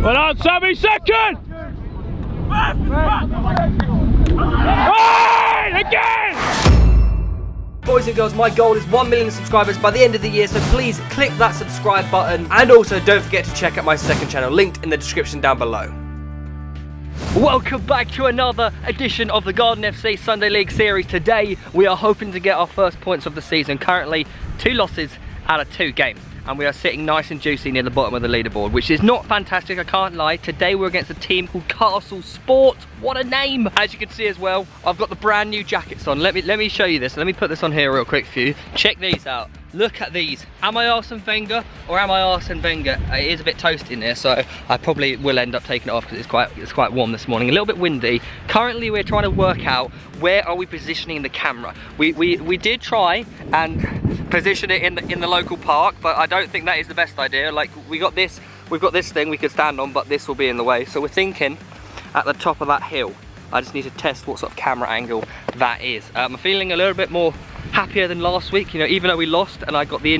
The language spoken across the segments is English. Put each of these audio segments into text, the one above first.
Well on, Sammy, second! Right, again! Boys and girls, my goal is 1 million subscribers by the end of the year, so please click that subscribe button. And also don't forget to check out my second channel, linked in the description down below. Welcome back to another edition of the Garden FC Sunday League Series. Today we are hoping to get our first points of the season. Currently 2 losses out of 2 games. And we are sitting nice and juicy near the bottom of the leaderboard, which is not fantastic, I can't lie. Today we're against a team called Castle Sport. What a name! As you can see as well, I've got the brand new jackets on. Let me show you this. Let me put this on here real quick for you. Check these out. Look at these. Am I Arsene Wenger or am I Arsene Wenger? It is a bit toasty in there, so I probably will end up taking it off because it's quite warm this morning. A little bit windy. Currently we're trying to work out where are we positioning the camera. We did try and position it in the local park, but I don't think that is the best idea. Like we've got this thing we could stand on, but this will be in the way. So we're thinking at the top of that hill. I just need to test what sort of camera angle that is. I'm feeling a little bit more happier than last week, you know, even though we lost and I got the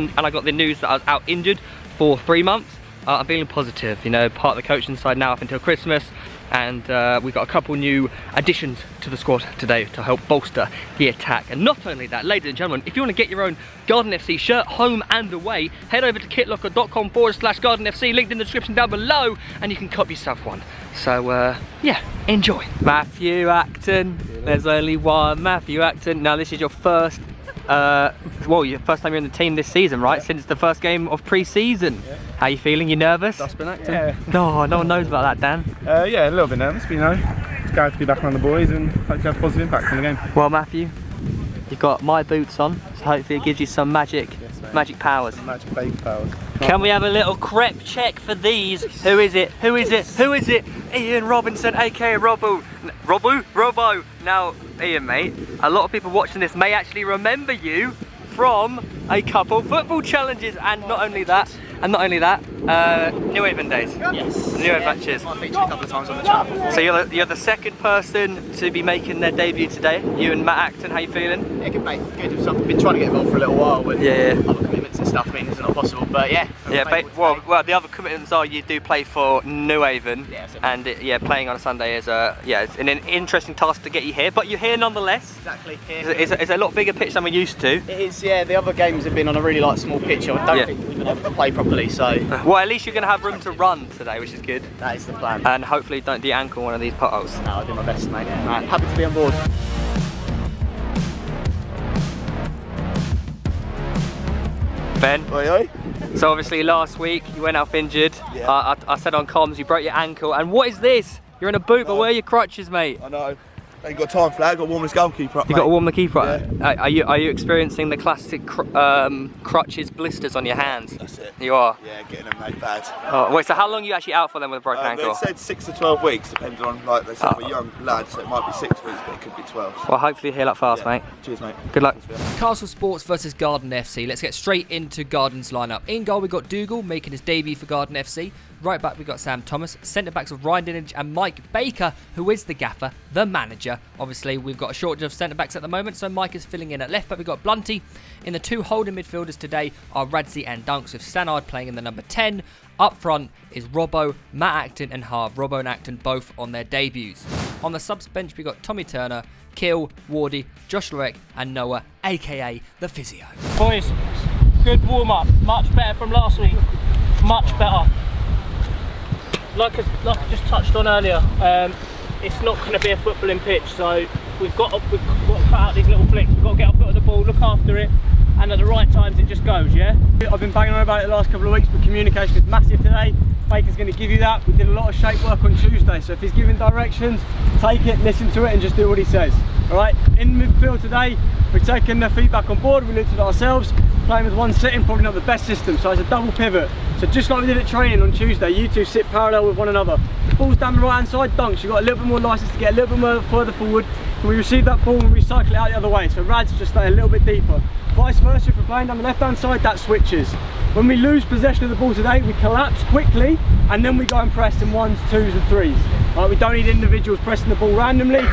news that I was out injured for 3 months. I'm feeling positive, you know, part of the coaching side now up until Christmas, and we've got a couple new additions to the squad today to help bolster the attack. And not only that, ladies and gentlemen, if you want to get your own Garden FC shirt, home and away, head over to kitlocker.com/Garden FC, linked in the description down below, and you can cop yourself one. So yeah, enjoy. Matthew Acton, there's only one Matthew Acton. Now this is your first your first time you're in the team this season, right? Yeah. Since the first game of pre-season. Yeah. How you feeling? You nervous? That's been acting. Yeah. No one knows about that, Dan. Yeah, a little bit nervous, but you know, it's glad to be back around the boys and hopefully have a positive impact on the game. Well, Matthew, you've got my boots on, so hopefully it gives you some magic powers. Some magic baby powers. Can we have a little crep check for these? Who is it? Who is it? Who is it? Ian Robinson, aka Robbo. Robbo. Now, Ian, mate, a lot of people watching this may actually remember you from a couple football challenges, and not only that, New Haven days. Yes. New Haven matches. I've featured a couple of times on the channel before. So you're the second person to be making their debut today. You and Matt Acton, how you feeling? Yeah, good mate. Good. I've been trying to get involved for a little while, but other commitments and stuff mean it's not possible. But yeah. Well, the other commitments are you do play for New Haven, and playing on a Sunday is it's an interesting task to get you here, but you're here nonetheless. Exactly. It's a lot bigger pitch than we're used to. It is. Yeah, the other games have been on a really small pitch. I don't think we've been able to play properly. So. Well, at least you're going to have room to run today, which is good. That is the plan. And hopefully don't de-ankle one of these potholes. No, I'll do my best, mate. Right, happy to be on board. Ben? Oi, oi. So obviously last week you went off injured. Yeah. I said on comms you broke your ankle, and what is this? You're in a boot, but where are your crutches, mate? I know. Ain't got time for that. Got to warm this goalkeeper up. You got to warm the keeper up. Yeah. Are you experiencing the classic crutches blisters on your hands? That's it. You are. Yeah, getting them made bad. Oh, wait. So how long are you actually out for then with a broken ankle? They said 6 to 12 weeks, depending on, like they said, we're young lads, so it might be 6 weeks, but it could be 12. Well, hopefully heal up fast, mate. Cheers, mate. Good luck. Castle Sports versus Garden FC. Let's get straight into Garden's lineup. In goal we got Dougal making his debut for Garden FC. Right back we got Sam Thomas. Centre backs of Ryan Dinage and Mike Baker, who is the gaffer, the manager. Obviously we've got a shortage of centre backs at the moment, so Mike is filling in at left back. We've got Blunty. In the 2 holding midfielders today are Radzi and Dunks, with Stannard playing in the number 10. Up front is Robbo, Matt Acton and Harv. Robbo and Acton both on their debuts. On the subs bench we got Tommy Turner, Kill, Wardy, Josh Lurek and Noah, aka the physio. Boys, good warm up, much better from last week, much better. Like I just touched on earlier, it's not going to be a footballing pitch, so we've got to cut out these little flicks. We've got to get our foot on the ball, look after it, and at the right times it just goes, yeah? I've been banging on about it the last couple of weeks, but communication is massive today. Baker's going to give you that. We did a lot of shape work on Tuesday, so if he's giving directions, take it, listen to it and just do what he says. Alright, in midfield today, we've taken the feedback on board, we looked at it ourselves. Playing with one sitting, probably not the best system, so it's a double pivot. So just like we did at training on Tuesday, you two sit parallel with one another. The ball's down the right hand side, Dunks, you've got a little bit more licence to get a little bit more further forward. When we receive that ball, we recycle it out the other way, so Rad's just stay a little bit deeper. Vice versa, if we're playing down the left hand side, that switches. When we lose possession of the ball today, we collapse quickly and then we go and press in 1s, 2s and 3s. Right, we don't need individuals pressing the ball randomly.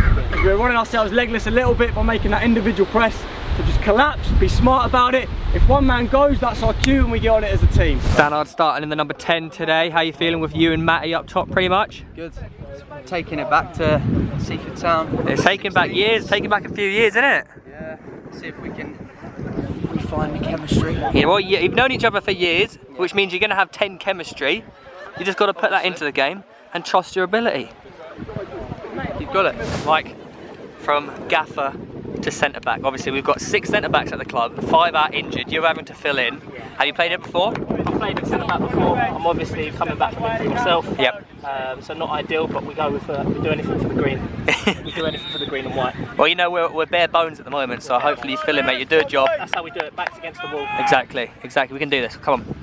We're running ourselves legless a little bit by making that individual press, So just collapse, be smart about it. If one man goes, that's our cue and we get on it as a team. Stannard starting in the number 10 today. How you feeling with you and Matty up top pretty much? Good. Taking it back to Seaford Town. It's taking back years, taking back a few years, isn't it? Yeah. See if we can refine the chemistry. Yeah, well, you've known each other for years, which means you're going to have 10 chemistry. You just got to put that into the game and trust your ability. You've got it. Like, from gaffer to centre back. Obviously, we've got 6 centre backs at the club, 5 are injured. You're having to fill in. Have you played it before? I've played at centre back before. I'm obviously coming back from injury myself. Yep. So not ideal, but we go with we do anything for the green. We do anything for the green and white. Well, you know, we're bare bones at the moment, so hopefully you fill in, mate. You do a job. That's how we do it. Backs against the wall. Exactly. We can do this. Come on.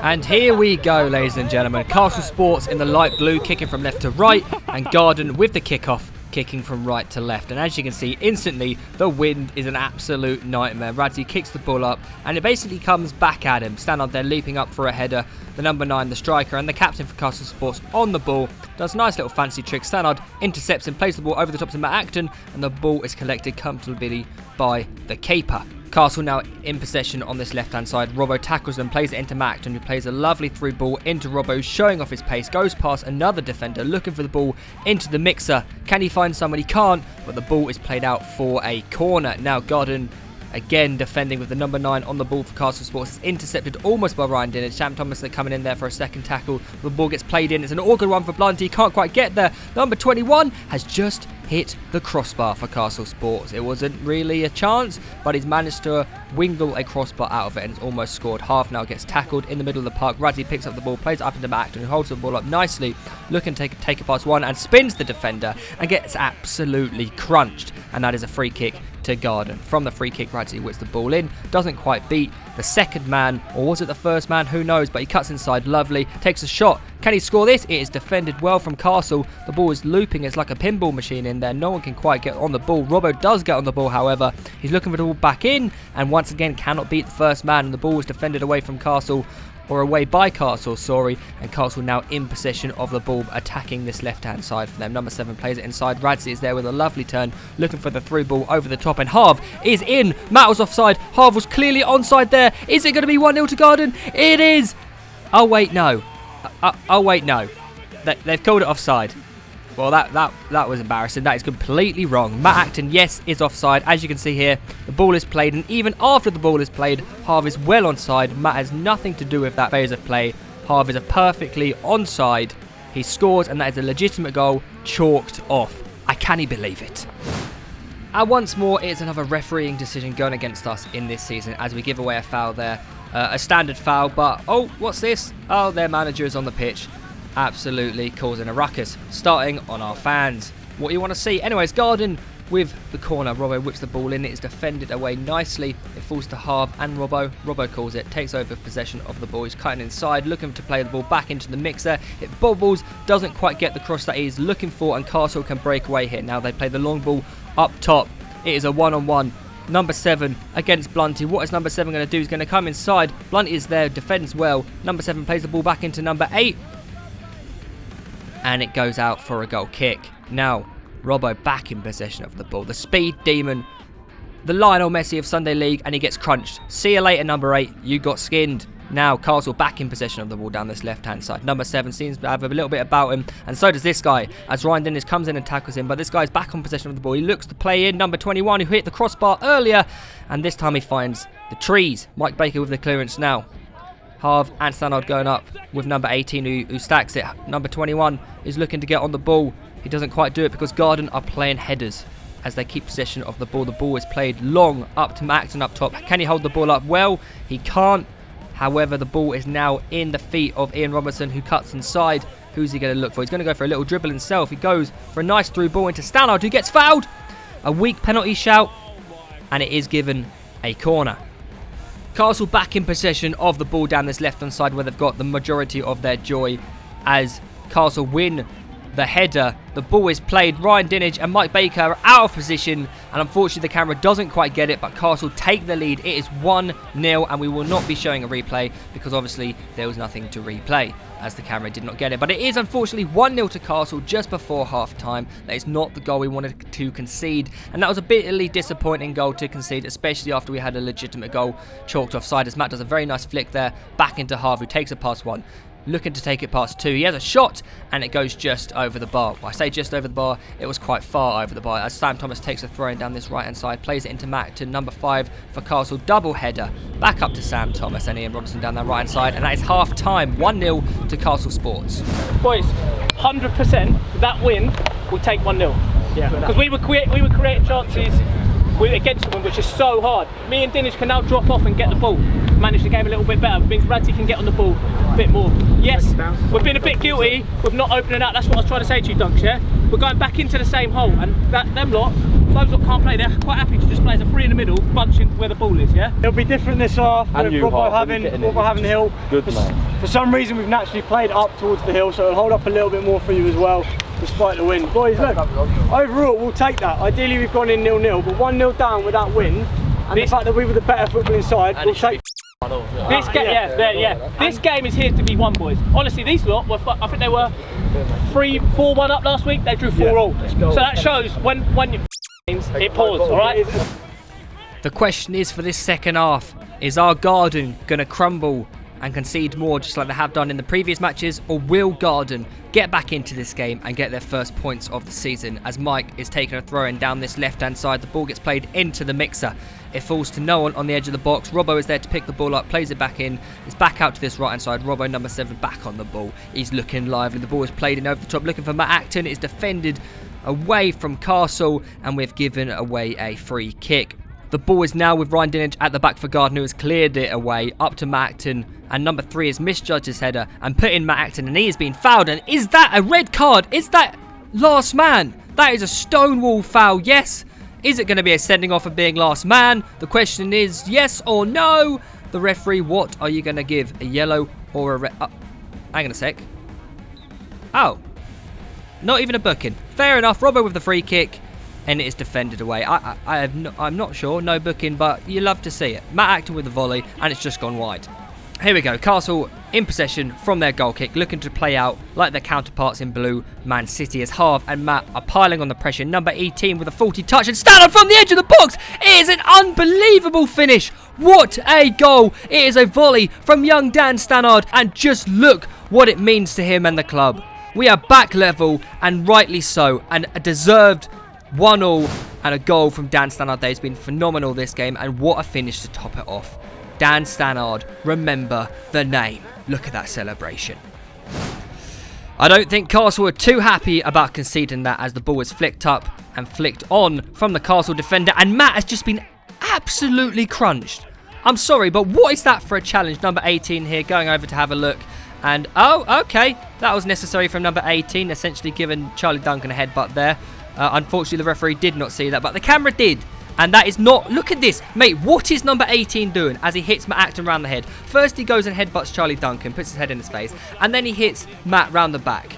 And here we go, ladies and gentlemen. Castle Sports in the light blue, kicking from left to right, and Garden with the kickoff, kicking from right to left. And as you can see, instantly, the wind is an absolute nightmare. Radzi kicks the ball up, and it basically comes back at him. Stannard there leaping up for a header. The number 9, the striker, and the captain for Castle Sports on the ball. Does a nice little fancy trick. Stannard intercepts and plays the ball over the top to Matt Acton, and the ball is collected comfortably by the keeper. Castle now in possession on this left-hand side. Robbo tackles and plays it into Matt Acton, who plays a lovely through ball into Robbo, showing off his pace, goes past another defender, looking for the ball into the mixer. Can he find someone? He can't, but the ball is played out for a corner. Now Garden again defending with the number 9 on the ball for Castle Sports. It's intercepted almost by Ryan Dinner. Sham Thomas coming in there for a second tackle. The ball gets played in. It's an awkward one for Blunty. He can't quite get there. Number 21 has just hit the crossbar for Castle Sports. It wasn't really a chance, but he's managed to wingle a crossbar out of it and it's almost scored. Half now gets tackled in the middle of the park. Radzi picks up the ball, plays it up into Matt Acton, who holds the ball up nicely, looking to take it past one and spins the defender and gets absolutely crunched. And that is a free kick to Garden. From the free kick, Radzi whips the ball in, doesn't quite beat the second man, or was it the first man? Who knows, but he cuts inside, lovely, takes a shot. Can he score this? It is defended well from Castle. The ball is looping, it's like a pinball machine in there. No one can quite get on the ball. Robbo does get on the ball, however. He's looking for the ball back in, and once again cannot beat the first man, and the ball is defended away from Castle. Or away by Castle, sorry, and Castle now in possession of the ball, attacking this left-hand side for them. Number 7 plays it inside. Radzi is there with a lovely turn, looking for the through ball over the top, and Harv is in. Matt was offside. Harv was clearly onside there. Is it going to be 1-0 to Garden? It is! Oh, wait, no. Oh, wait, no. They've called it offside. Well, that was embarrassing. That is completely wrong. Matt Acton, yes, is offside. As you can see here, the ball is played, and even after the ball is played, Harv is well onside. Matt has nothing to do with that phase of play. Harv is a perfectly onside. He scores, and that is a legitimate goal, chalked off. I can't believe it. And once more, it's another refereeing decision going against us in this season as we give away a foul there. A standard foul, but, oh, what's this? Oh, their manager is on the pitch. Absolutely causing a ruckus, starting on our fans. What you want to see? Anyways, Garden with the corner. Robbo whips the ball in. It is defended away nicely. It falls to Harv and Robbo. Robbo calls it, takes over possession of the ball. He's cutting inside, looking to play the ball back into the mixer. It bobbles, doesn't quite get the cross that he's looking for, and Castle can break away here. Now they play the long ball up top. It is a one-on-one. Number 7 against Blunty. What is number 7 going to do? He's going to come inside. Blunty is there, defends well. Number 7 plays the ball back into number 8. And it goes out for a goal kick. Now, Robbo back in possession of the ball. The speed demon, the Lionel Messi of Sunday League, and he gets crunched. See you later, number 8. You got skinned. Now, Castle back in possession of the ball down this left-hand side. Number 7 seems to have a little bit about him, and so does this guy, as Ryan Dennis comes in and tackles him, but this guy's back on possession of the ball. He looks to play in. Number 21, who hit the crossbar earlier, and this time he finds the trees. Mike Baker with the clearance now. Harv and Stannard going up with number 18 who stacks it. Number 21 is looking to get on the ball. He doesn't quite do it because Garden are playing headers as they keep possession of the ball. The ball is played long up to Matt Acton up top. Can he hold the ball up? Well, he can't. However, the ball is now in the feet of Ian Robertson, who cuts inside. Who's he going to look for? He's going to go for a little dribble himself. He goes for a nice through ball into Stannard, who gets fouled. A weak penalty shout, and it is given a corner. Castle back in possession of the ball down this left-hand side where they've got the majority of their joy as Castle win the header. The ball is played. Ryan Dinage and Mike Baker are out of position, and unfortunately the camera doesn't quite get it, but Castle take the lead. It is 1-0, and we will not be showing a replay because obviously there was nothing to replay as the camera did not get it. But it is unfortunately 1-0 to Castle just before half time. That is not the goal we wanted to concede, and that was a bitterly disappointing goal to concede, especially after we had a legitimate goal chalked offside, as Matt does a very nice flick there back into Harvey, who takes it past one. Looking to take it past two. He has a shot and it goes just over the bar. Well, I say just over the bar, it was quite far over the bar as Sam Thomas takes a throw in down this right hand side, plays it into Matt to number 5 for Castle. Double header back up to Sam Thomas and Ian Robinson down that right hand side, and that is half time. 1-0 to Castle Sports. Boys, 100% that win will take 1-0. Yeah. Because we were creating chances against them, which is so hard. Me and Dinage can now drop off and get the ball, manage the game a little bit better. It means Radzi can get on the ball a bit more. Yes, we've been a bit guilty with not opening out. That's what I was trying to say to you, Dunks, yeah? We're going back into the same hole, and those lot can't play. They're quite happy to just play as a free in the middle, bunching where the ball is, yeah? It'll be different this half with Robbo having the hill. Good man. For some reason we've naturally played up towards the hill, so it'll hold up a little bit more for you as well, despite the wind. Boys, look, overall we'll take that. Ideally we've gone in 0-0, but 1-0 down with that win, and the fact that we were the better footballing side, we'll take. This game, this game is here to be won, boys. Honestly, these lot were, I think they were 4-1 up last week. They drew 4-all. So that shows when you it pours, all right? The question is for this second half, is our Garden going to crumble and concede more just like they have done in the previous matches, or will Garden get back into this game and get their first points of the season? As Mike is taking a throw in down this left hand side, the ball gets played into the mixer. It falls to no one on the edge of the box. Robbo is there to pick the ball up, plays it back in. It's back out to this right hand side. Robbo, number 7, back on the ball. He's looking lively. The ball is played in over the top, looking for Matt Acton. It's defended away from Castle, and we've given away a free kick. The ball is now with Ryan Dinage at the back for Garden, who has cleared it away up to Matt Acton, and number 3 has misjudged his header and put in Matt Acton, and he has been fouled. And is that a red card? Is that last man? That is a stonewall foul, yes. Is it going to be a sending off of being last man? The question is yes or no. The referee, what are you going to give? A yellow or a red? Hang on a sec. Oh, not even a booking. Fair enough. Robbo with the free kick, and it is defended away. I'm not sure. No booking, but you love to see it. Matt Acton with the volley, and it's just gone wide. Here we go. Castle in possession from their goal kick, looking to play out like their counterparts in blue. Man City as Harv and Matt are piling on the pressure. Number 18 with a 40 touch, and Stannard from the edge of the box. It is an unbelievable finish. What a goal. It is a volley from young Dan Stannard, and just look what it means to him and the club. We are back level, and rightly so, and a deserved 1-1 and a goal from Dan Stannard. He's been phenomenal this game, and what a finish to top it off. Dan Stannard, remember the name. Look at that celebration. I don't think Castle were too happy about conceding that, as the ball was flicked up and flicked on from the Castle defender, and Matt has just been absolutely crunched. I'm sorry, but what is that for a challenge? Number 18 here going over to have a look. And, oh, okay, that was necessary from number 18, essentially giving Charlie Duncan a headbutt there. Unfortunately, the referee did not see that, but the camera did. And that is not... Look at this. Mate, what is number 18 doing as he hits Matt Acton round the head? First, he goes and headbutts Charlie Duncan, puts his head in his face, and then he hits Matt round the back.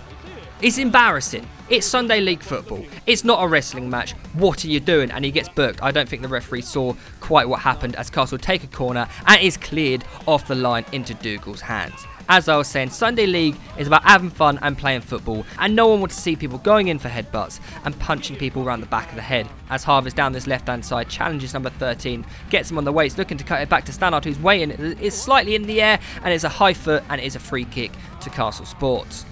It's embarrassing. It's Sunday League football. It's not a wrestling match. What are you doing? And he gets booked. I don't think the referee saw quite what happened, as Castle take a corner and is cleared off the line into Dougal's hands. As I was saying, Sunday League is about having fun and playing football, and no one wants to see people going in for headbutts and punching people around the back of the head. As Harvey's down this left-hand side, challenges number 13, gets him on the waist, looking to cut it back to Stannard, who's waiting. It's slightly in the air, and it's a high foot, and it is a free kick to Castle Sports.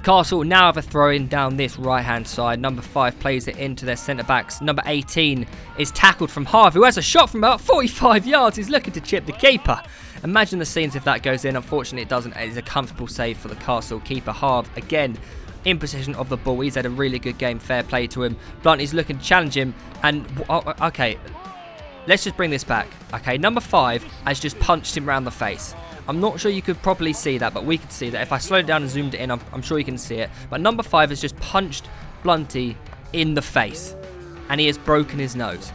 Castle now have a throw-in down this right-hand side. Number 5 plays it into their centre-backs. Number 18 is tackled from Harvey, who has a shot from about 45 yards. He's looking to chip the keeper. Imagine the scenes if that goes in. Unfortunately, it doesn't. It is a comfortable save for the Castle keeper. Harv, again, in possession of the ball. He's had a really good game. Fair play to him. Blunt is looking to challenge him. And, okay, let's just bring this back. Okay, number 5 has just punched him around the face. I'm not sure you could properly see that, but we could see that. If I slowed it down and zoomed it in, I'm sure you can see it. But number 5 has just punched Blunty in the face, and he has broken his nose.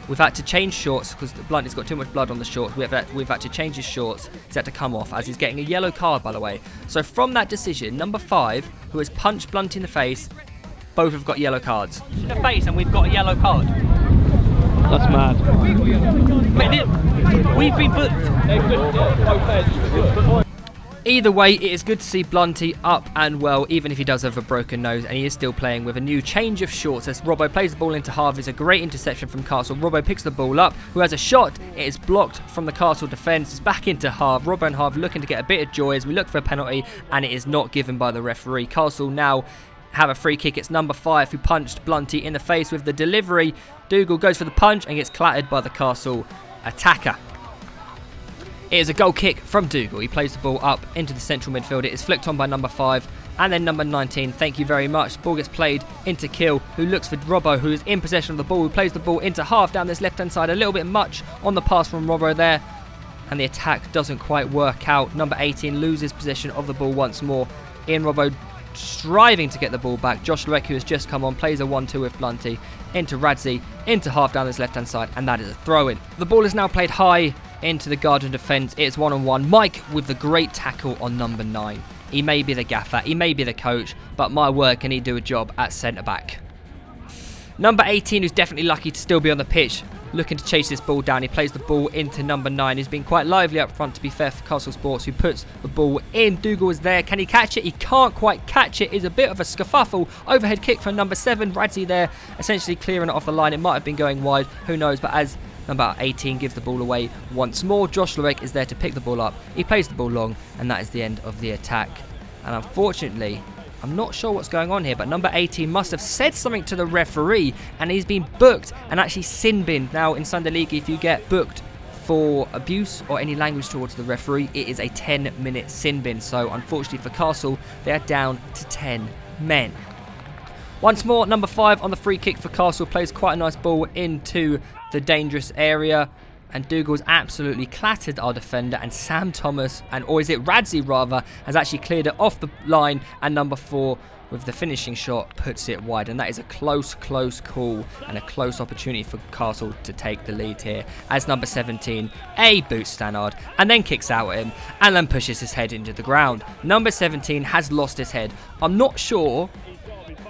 We've had to change shorts because Blunty's got too much blood on the shorts. We've had to change his shorts. He's had to come off as he's getting a yellow card, by the way. So from that decision, number 5, who has punched Blunty in the face, both have got yellow cards. In the face, and we've got a yellow card. That's mad. We've been booked. Either way, it is good to see Blunty up and well, even if he does have a broken nose, and he is still playing with a new change of shorts as Robbo plays the ball into Harv. It's a great interception from Castle. Robbo picks the ball up, who has a shot. It is blocked from the Castle defence. It's back into Harv. Robbo and Harv looking to get a bit of joy as we look for a penalty, and it is not given by the referee. Castle now have a free kick. It's number 5 who punched Blunty in the face with the delivery. Dougal goes for the punch and gets clattered by the Castle attacker. It is a goal kick from Dougal. He plays the ball up into the central midfield. It is flicked on by number 5 and then number 19. Thank you very much. Ball gets played into Kill, who looks for Robbo, who is in possession of the ball, who plays the ball into Half down this left-hand side. A little bit much on the pass from Robbo there, and the attack doesn't quite work out. Number 18 loses possession of the ball once more. Ian Robbo striving to get the ball back. Josh Lueck, who has just come on, plays a 1-2 with Blunty into Radzi, into Half down this left-hand side, and that is a throw-in. The ball is now played high into the Guardian defence. It's 1-on-1. Mike with the great tackle on number 9. He may be the gaffer, he may be the coach, but my word, can he do a job at centre-back. Number 18, who's definitely lucky to still be on the pitch, looking to chase this ball down. He plays the ball into number 9, who's been quite lively up front, to be fair, for Castle Sports, who puts the ball in. Dougal is there. Can he catch it? He can't quite catch it. It's a bit of a scuffle. Overhead kick from number 7. Radzi there, essentially clearing it off the line. It might have been going wide. Who knows? But as number 18 gives the ball away once more, Josh Lueck is there to pick the ball up. He plays the ball long, and that is the end of the attack. And unfortunately, I'm not sure what's going on here, but number 18 must have said something to the referee, and he's been booked and actually sin binned. Now, in Sunday League, if you get booked for abuse or any language towards the referee, it is a 10-minute sin bin. So, unfortunately for Castle, they are down to 10 men. Once more, number 5 on the free kick for Castle plays quite a nice ball into the dangerous area, and Dougal's absolutely clattered our defender, and Sam Thomas, or is it Radzi rather, has actually cleared it off the line, and number 4 with the finishing shot puts it wide, and that is a close call and a close opportunity for Castle to take the lead here, as number 17 boots Stannard and then kicks out at him and then pushes his head into the ground. Number 17 has lost his head. I'm not sure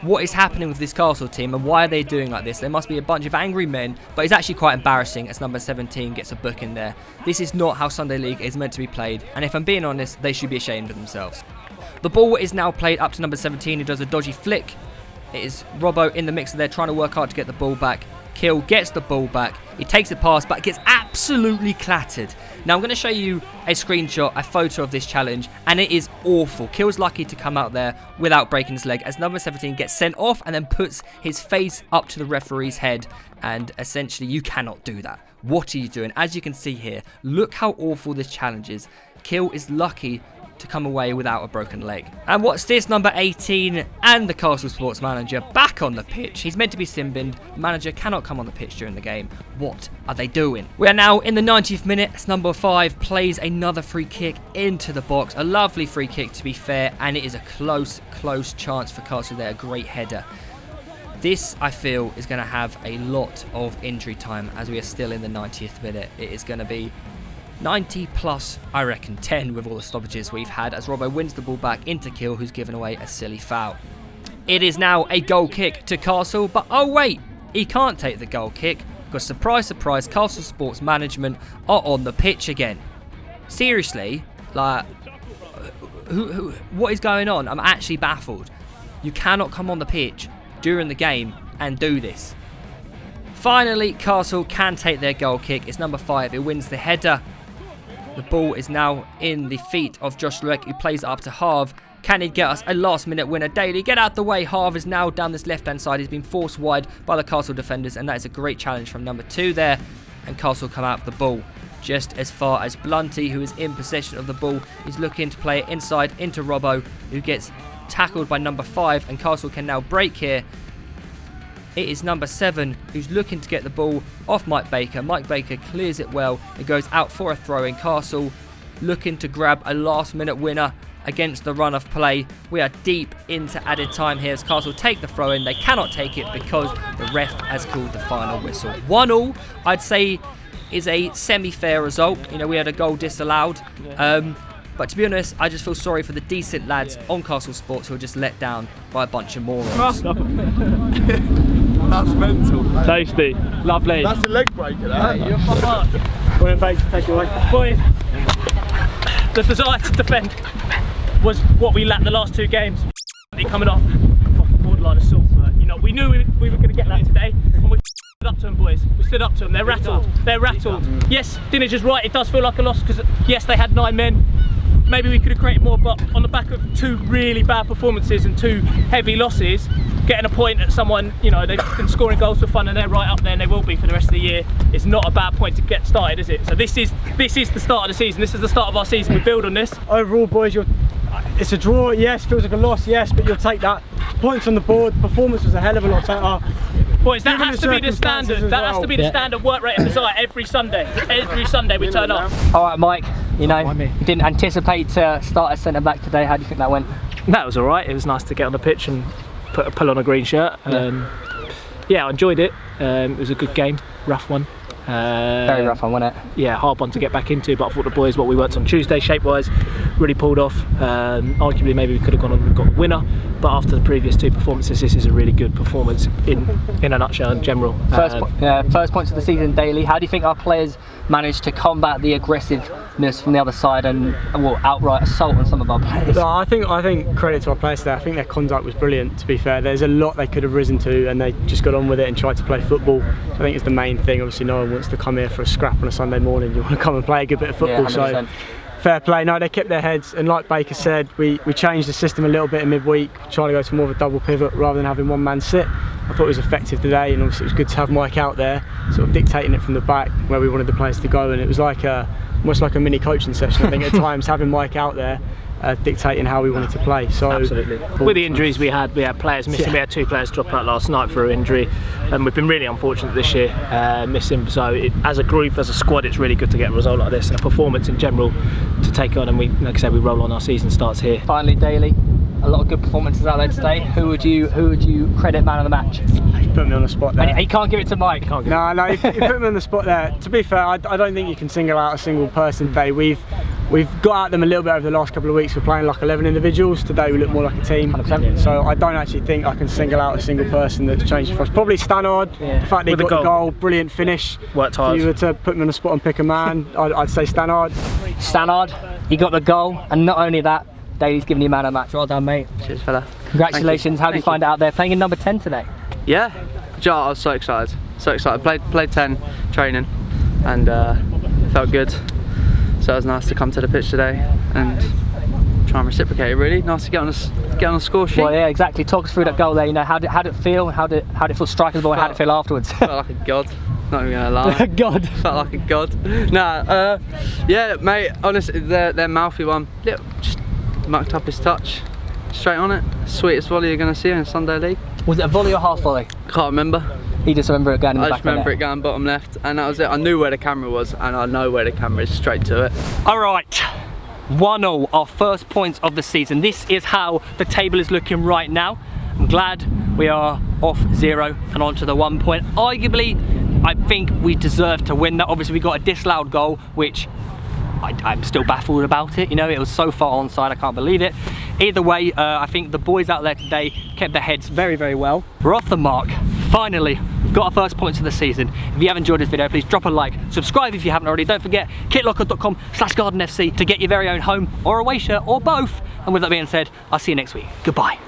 what is happening with this Castle team and why are they doing like this. There must be a bunch of angry men, but it's actually quite embarrassing as number 17 gets a book in there. This is not how Sunday League is meant to be played, and if I'm being honest, they should be ashamed of themselves. The ball is now played up to number 17, who does a dodgy flick. It is Robbo in the mixer there, trying to work hard to get the ball back. Kill gets the ball back. He takes the pass, but gets absolutely clattered. Now I'm going to show you a screenshot, a photo of this challenge, and it is awful. Kill's lucky to come out there without breaking his leg, as number 17 gets sent off and then puts his face up to the referee's head, and essentially you cannot do that. What are you doing? As you can see here, look how awful this challenge is. Kill is lucky to come away without a broken leg. And what's this? Number 18 and the Castle Sports manager back on the pitch. He's meant to be sin-binned. The manager cannot come on the pitch during the game. What are they doing? We are now in the 90th minute as number 5 plays another free kick into the box. A lovely free kick, to be fair, and it is a close chance for Castle there. A great header. This, I feel, is going to have a lot of injury time as we are still in the 90th minute. It is going to be 90 plus, I reckon, 10 with all the stoppages we've had, as Robbo wins the ball back into Kill, who's given away a silly foul. It is now a goal kick to Castle, but oh wait, he can't take the goal kick because, surprise, surprise, Castle Sports management are on the pitch again. Seriously, like, what is going on? I'm actually baffled. You cannot come on the pitch during the game and do this. Finally, Castle can take their goal kick. It's number 5 who wins the header. The ball is now in the feet of Josh Lueck, who plays it up to Harv. Can he get us a last-minute winner? Daly, get out the way. Harv is now down this left-hand side. He's been forced wide by the Castle defenders, and that is a great challenge from number 2 there. And Castle come out of the ball just as far as Blunty, who is in possession of the ball, is looking to play it inside into Robbo, who gets tackled by number 5, and Castle can now break here. It is number 7 who's looking to get the ball off Mike Baker. Mike Baker clears it well. It goes out for a throw in. Castle looking to grab a last-minute winner against the run of play. We are deep into added time here as Castle take the throw in. They cannot take it because the ref has called the final whistle. 1-1, I'd say, is a semi-fair result. You know, we had a goal disallowed. But to be honest, I just feel sorry for the decent lads on Castle Sports who are just let down by a bunch of morons. That's mental. Tasty. Lovely. That's a leg breaker, that. You're fucked. Go on, Bakes, take it away. Boys, the desire to defend was what we lacked the last 2 games. Coming off fucking borderline assault, but you know, we knew we were going to get that today, and we stood up to them, boys. We stood up to them. They're rattled. They're rattled. Yes, Dinage is right. It does feel like a loss because yes, they had 9 men. Maybe we could have created more, but on the back of 2 really bad performances and 2 heavy losses, getting a point at someone, you know, they've been scoring goals for fun and they're right up there and they will be for the rest of the year. It's not a bad point to get started, is it? So this is the start of the season. This is the start of our season. We build on this. Overall, boys, it's a draw, yes, feels like a loss, yes, but you'll take that. Points on the board, performance was a hell of a lot better. Boys, that has to be the standard. That has to be the standard work rate of the site every Sunday. Every Sunday we turn up. All right, Mike, you know, you didn't anticipate to start as centre-back today. How do you think that went? That was all right. It was nice to get on the pitch and pull on a green shirt. Yeah, I enjoyed it. It was a good game, rough one. Very rough one, wasn't it? Yeah, hard one to get back into, but I thought the boys, what we worked on Tuesday shape-wise, really pulled off. Arguably maybe we could have gone on and got the winner, but after the previous 2 performances, this is a really good performance in a nutshell in general. First points of the season daily. How do you think our players managed to combat the aggressiveness from the other side and outright assault on some of our players? No, I think credit to our players there. I think their conduct was brilliant, to be fair. There's a lot they could have risen to and they just got on with it and tried to play football. So I think it's the main thing. Obviously no one wants to come here for a scrap on a Sunday morning. You want to come and play a good bit of football. Yeah, so fair play. No, they kept their heads, and like Baker said, we changed the system a little bit in midweek, trying to go to more of a double pivot rather than having one man sit. I thought it was effective today, and obviously it was good to have Mike out there sort of dictating it from the back where we wanted the players to go, and it was like almost like a mini coaching session. I think at times having Mike out there dictating how we wanted to play. So absolutely. With the injuries we had players missing. We had 2 players drop out last night for injury, and we've been really unfortunate this year missing. So as a group, as a squad, it's really good to get a result like this and a performance in general to take on. And we, like I said, we roll on. Our season starts here. Finally, Daly, a lot of good performances out there today. Who would you credit man of the match? You put me on the spot there. And he can't give it to Mike. No, you put me on the spot there. To be fair, I don't think you can single out a single person today. We've got at them a little bit over the last couple of weeks. We're playing like 11 individuals. Today we look more like a team. 100%. So I don't actually think I can single out a single person that's changed for us. Probably Stannard. The fact that he got the goal, brilliant finish. Worked hard. If you were to put me on the spot and pick a man, I'd say Stannard. Stannard, he got the goal, and not only that, Daly's giving you man of the match. Well done, mate. Cheers, fella. Congratulations. How do you find it out there playing in number 10 today? Yeah, Joe, I was so excited. So excited. Played 10 training and felt good. So it was nice to come to the pitch today and try and reciprocate it, really. Nice to get on a score sheet. Well, yeah, exactly. Talk us through that goal there. You know, how did it feel? How did it feel striking the ball? How did it feel afterwards? Felt like a god. Not even gonna lie. God. Felt like a god. Nah, yeah, mate. Honestly, their mouthy one, just mucked up his touch. Straight on it. Sweetest volley you're gonna see in a Sunday league. Was it a volley or half volley? Can't remember. He just remember it going in the back. I just remember it going bottom left, and that was it. I knew where the camera was, and I know where the camera is. Straight to it. All right. 1-0, our first points of the season. This is how the table is looking right now. I'm glad we are off 0 and on to the 1 point. Arguably, I think we deserve to win that. Obviously, we got a disallowed goal, which I'm still baffled about it. You know, it was so far onside, I can't believe it. Either way, I think the boys out there today kept their heads very, very well. We're off the mark. Finally, we've got our first points of the season. If you have enjoyed this video, please drop a like, subscribe if you haven't already. Don't forget, kitlocker.com/gardenfc to get your very own home or away shirt or both. And with that being said, I'll see you next week. Goodbye.